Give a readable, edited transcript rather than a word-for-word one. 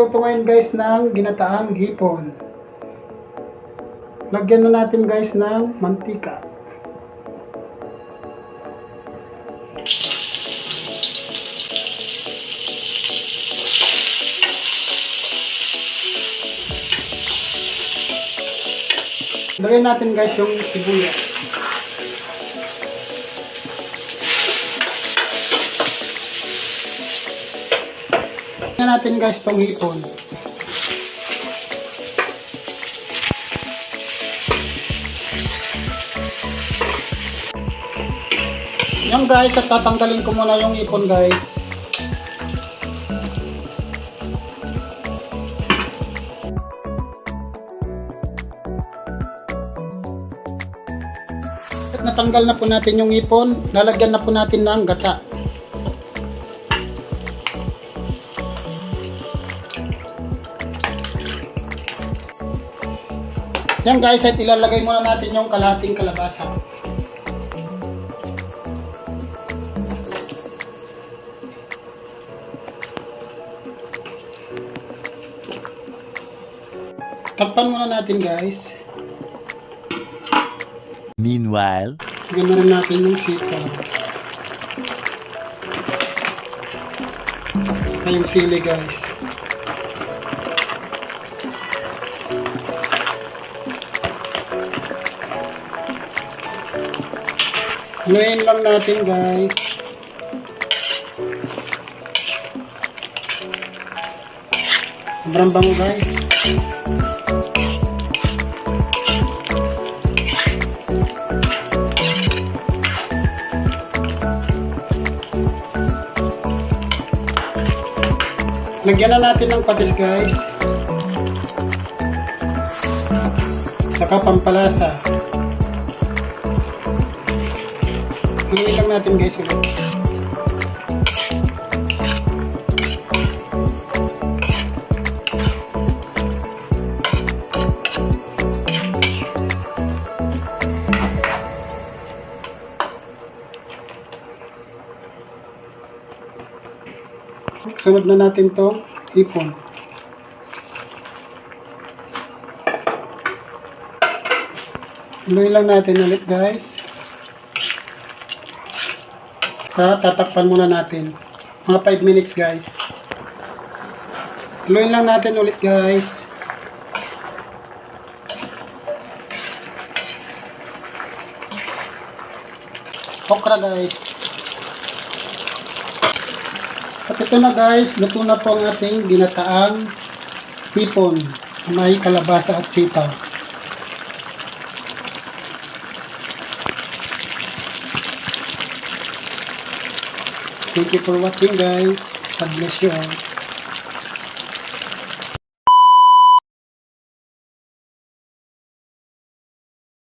magluto ngayon guys ng ginataang hipon. Lagyan na natin guys ng mantika. Lagyan natin guys yung sibuyas. Lagyan natin guys tong hipon. Yan guys, at tatanggalin ko muna yung hipon guys. At natanggal na po natin yung hipon, lalagyan na po natin ng gata. Yan guys, at ilalagay muna natin yung kalahating kalabasa. Takpan muna natin guys. Meanwhile, Lagyan na rin natin yung sitaw. Saka yung sili guys. Haluin lang natin guys. Sobrang bango guys. Lagyan na natin ng patis guys. Saka pampalasa. Haluin lang natin guys ulit. Sunod na natin to hipon. Haluin lang natin ulit guys. Tatakpan muna natin. Mga 5 minutes guys. Haluin lang natin ulit guys. Okra guys. At ito na guys, luto na po ang ating ginataang hipon. May kalabasa at sitaw. Thank you for watching guys. God bless you all.